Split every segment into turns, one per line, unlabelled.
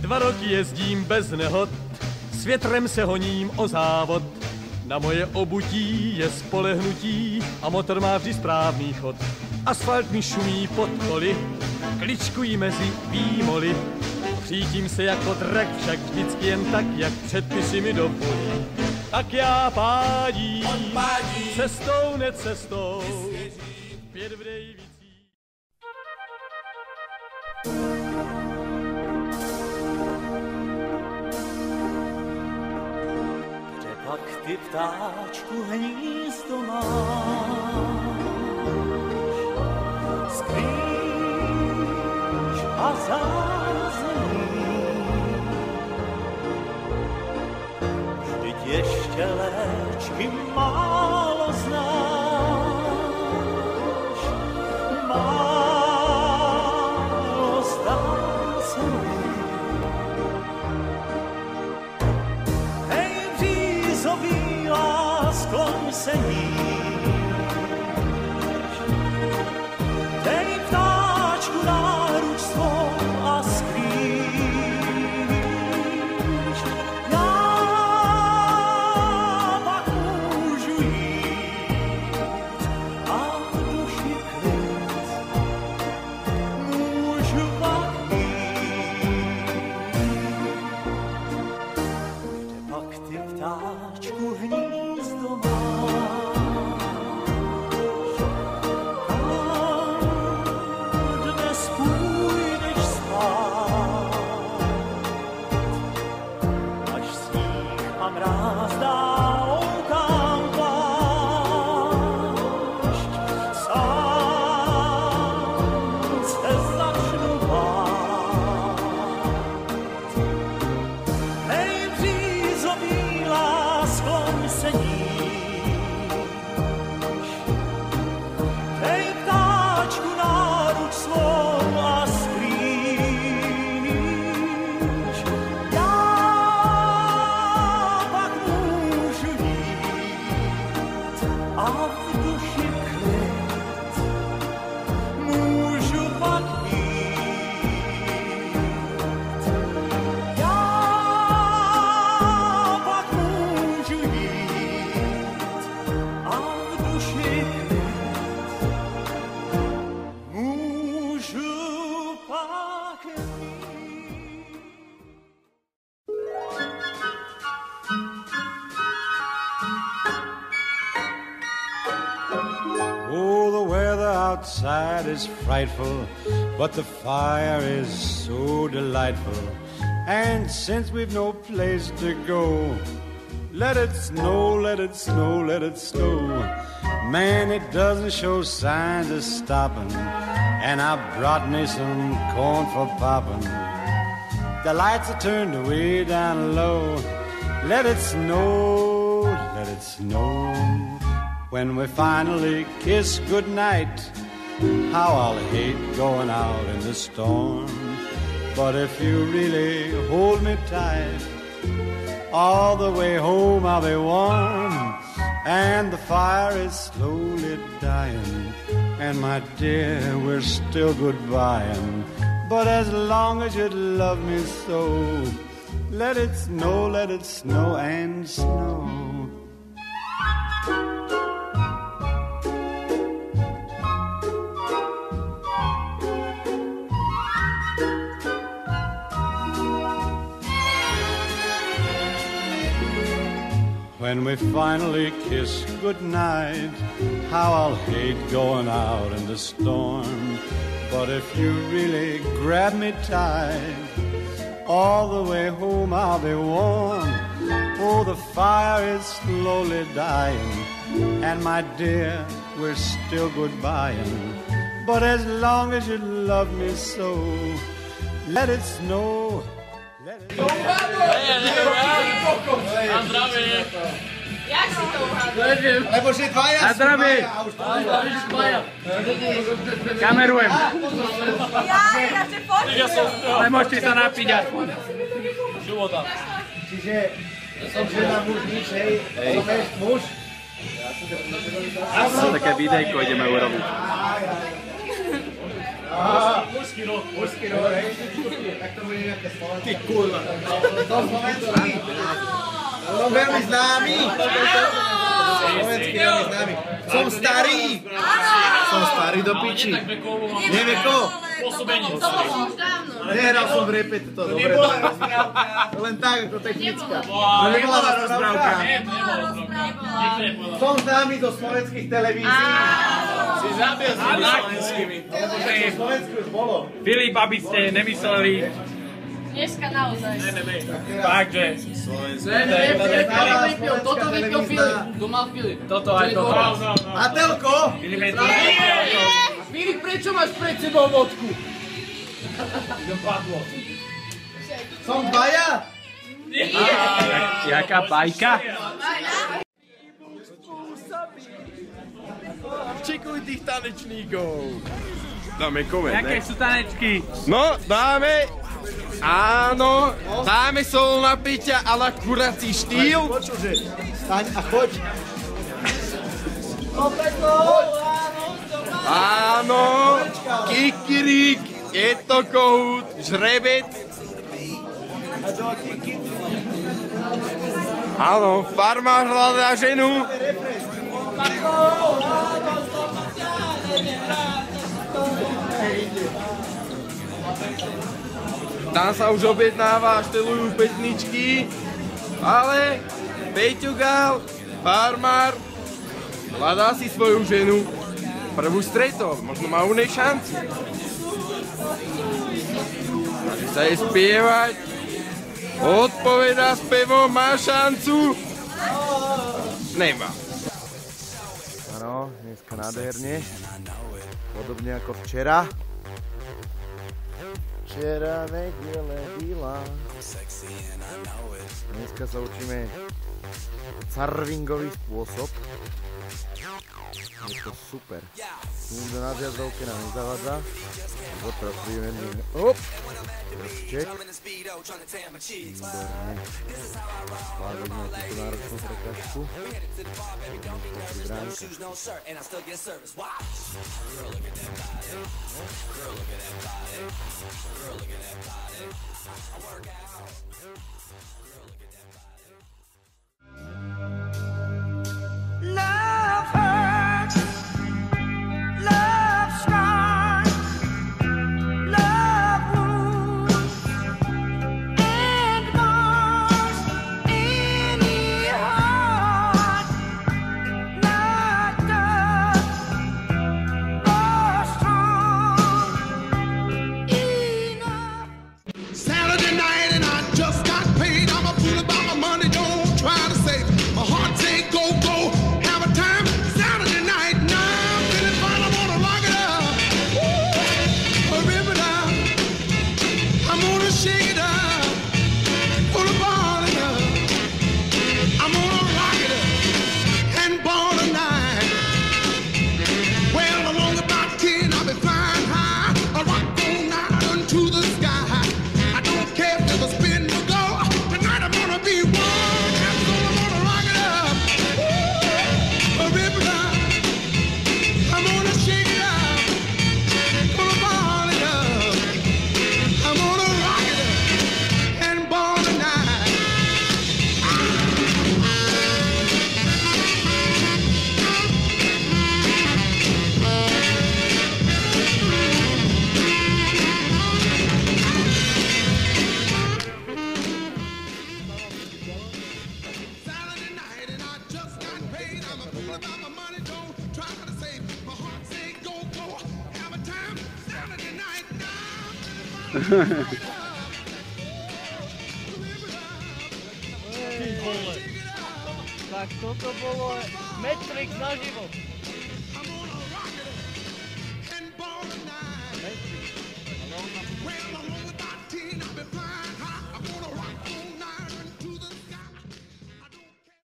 2 roky jezdím bez nehod, s větrem se honím o závod. Na moje obutí je spolehnutí a motor má vždy správný chod. Asfalt mi šumí pod koly, kličkují mezi výmoly. Přítím se jako drak, však vždycky jen tak, jak předpisy mi dovolí. Tak já pádím, cestou, necestou, 5 v Dejvicích.
Kde pak ty, ptáčku, hnízdo máš? Skrýš a zázemí, vždyť ještě léčky málo znáš, málo zdá se mi. Hej, břízo bílá, skloň se níž, dej ptáčku náruč svou a skrýš. Já pak můžu jít a v duši klid můžu pak mít. Kde pak ty, ptáčku, hnízdo máš? Kam dnes půjdeš spát, až sníh a mráz dál kam plášť, sám se začnu bát. Hej, břízo bílá, skloň se níž, dej ptáčku náruč svou a skrýš. Já pak můžu jít a v duši klid můžu pak mít. Já pak můžu jít a v duši klid můžu pak mít.
Oh, the weather outside is frightful, but the fire is so delightful. And since we've no place to go, let it snow, let it snow, let it snow. Man, it doesn't show signs of stopping, and I brought me some corn for popping. The lights are turned way down low. Let it snow, let it snow. When we finally kiss goodnight, how I'll hate going out in the storm. But if you really hold me tight, all the way home I'll be warm. And the fire is slowly dying, and my dear, we're still goodbying. But as long as you love me so, let it snow and snow. When we finally kiss goodnight, how I'll hate going out in the storm. But if you really grab me tight, all the way home I'll be warm. Oh, the fire is slowly dying, and my dear, we're still goodbying. But as long as you love me so, let it snow. Let it snow.
Jak si to uhádol?
Neviem. Lebo si dvaja.
Na zdraví. Kamerujem.
Ja si počujem.
Ale môžete sa napiť aspoň.
Čiže som žena muž, nič, hej. Som jest muž.
Také videjko ideme urobiť.
Mužský rod.
Tak to bude nejaké slovenské. Ty kurva. To slovenský. No veľmi známy. Slovenský veľmi známy. Som starý. Som starý do piči. Neveko.
Pôsobenie.
Nehral som v repete, to dobre. Len tak, ako technická. To nebola rozprávka. Som známy do slovenských televízií.
Si zabil s tými slovenskými.
Slovensku už bolo.
Filip, aby ste nemysleli.
Dneska naozaj.
Takže.
Toto vypil Filip.
To mal Filip.
Toto aj toto.
A telko?
Filip je to.
Filip, prečo máš pred sebou vodku?
Dopadlo.
Som baja?
Jaká bajka?
Čekuj tých tanečníkov. Dáme koment,
Jaké sú tanečky?
No, dáme. Áno, dáme sol na piťa a la kurací štýl.
Počuže, staň a choď.
Áno, kikirík, je to kohút, žrebec. Áno, farmář hľadá ženu. Tam sa už objednáva, štelujú pesničky, ale Peťo Gál, farmár, hľadá si svoju ženu. Prvú stretol, možno má u nej šancu. Môže sa jej spievať, odpovedá spevom, má šancu. Nemá.
Áno, dneska nádherne. Podobne ako včera. Včera nedele byla. Dneska sa učíme carvingový spôsob. Je to super. Nikto na zjazdovke nám nezavadza. Teraz príjemný. Hop! Ček. Výborne. Zvládli sme túto náročnú prekažku.
Love hurts, love scars, love wounds, and mars any heart knocked up or strong enough.
Saturday night and I just got paid. I'm a fool about my money, don't try to save it. My heart say go, go, have a time. Saturday night, now I'm feeling fine, I wanna rock it up. Woo! Rip it up. I'm gonna shake it up. Put a ball it up. I'm gonna rock it up and ball tonight. Well, along about 10, I'll be flying high. I rock all night unto the sky. I don't care if there's a spin to go. Tonight I'm gonna be one. And so I'm gonna rock it up. Woo! Rip it up. I'm gonna shake it up. Gonna ball it up. I'm gonna rock it up and ball tonight. Saturday night and I just got paid. I'm a fool about my money, don't try to save. My heart say go, go, have a time. Saturday night now.
Tak toto bolo Matrix na život.
I'm gonna rock it up and ball tonight. Well, along with my teen, I've been flying high. I'm gonna rock all night into the sky. I don't care.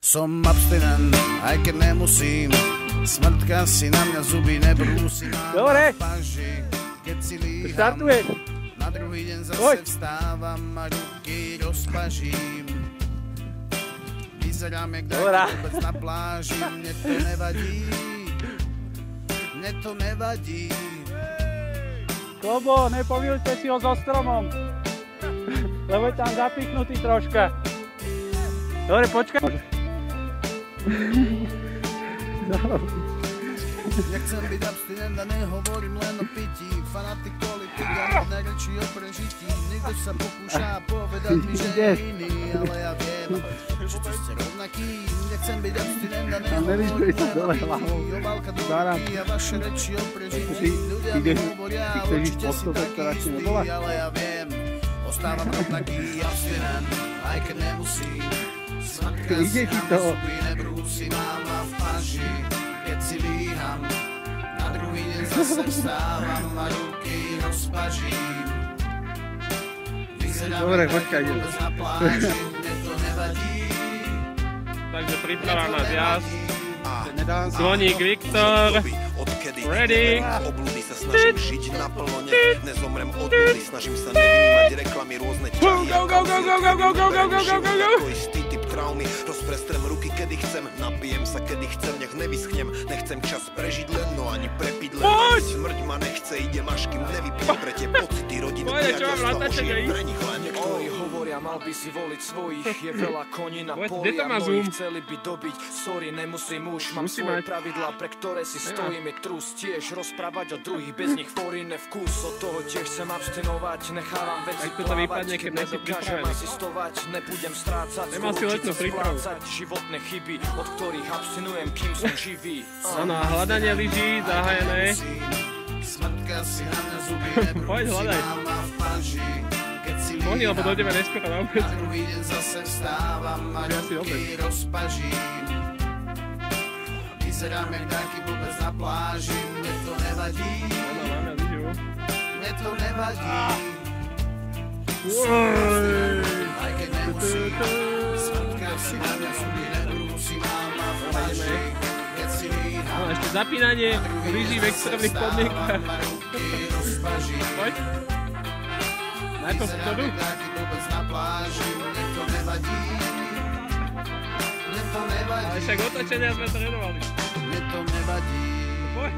Som abstinent, aj keď nemusím.
Smrtka si na mňa zuby nebrúsi.
Dobre.
Keď si líham,
Štartuje.
na druhý deň zase vstávam a ruky rozpažím. Vyzerám jak dáky vôbec na pláži. Mne to nevadí. Mne to nevadí.
Kobo, nepomýlte si ho so stromom. Lebo je tam zapichnutý troška. Dobre, počkaj.
Nechcem byť abstinent a nehovorím len o pití. Fanatik politik a modné reči o prežití. Niekto sa pokúša povedať mi, že je iný, ale ja viem, že to ste rovnaký. Nechcem byť abstinent a nehovorím len o pití. Obálka do ruky a vaše reči o prežití. Ľudia mi hovoria, určite si taký istý, ale ja viem, ostávam rovnaký abstinent, aj keď nemusím. Smatka si na mňa zuby nebrúsi, mám ma v paži. Keď si líham, na druhý deň zase vstávam a ruky rozpažím. Vyzerám jak vôbec na pláži, mne to nevadí.
Takže príprava na zjazd. Zvoník Viktor. Ready.
Obludy sa snažím žiť naplno, nech nezomrem od nudy, snažím sa nevnímať reklamy rôzne ťahy. Ako istý typ traumy, rozprestrem ruky kedy chcem, napijem sa kedy chcem, nech nevyschnem, nechcem čas prežiť len, no ani prepiť len, ani smrť ma nechce, idem až kým nevypnem pre tie pocity rodiny, priateľstva, ožijem pre nich len.
Niektorí hovoria, mal by si voliť svojich, je veľa koní na poli a mnohí chceli by dobiť, sorry, nemusím už, mám svoje pravidlá, pre ktoré si stojím, je trus, tiež rozprávať o druhých, bez nich foríne vkus, od toho tiež chcem abstinovať, nechávam veci plávať, keď nedokážem asistovať, nebudem strácať, určite splácať životné chyby, od ktorých abstinujem, kým som živý.
Áno, a hľadanie lyží zahájené. Poď hľadaj. Mohni, lebo dojdeme neskôr na obec. Ja si obec.
Vyzerám jak dáky vôbec na pláži, mne to nevadí. Mne to nevadí. Aj keď nemusím, smatka si na mňa zuby nebrúsi, mám ma v páži. Keď si líham,
no, ešte zapínanie lyží v extrémnych podmienkach. Poď. Najprv vzodu.
dáky vôbec na pláži, mne to nevadí. Mne to nevadí.
Ale však otočenia sme trénovali.
Mne to nevadí.
Poď.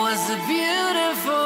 was a beautiful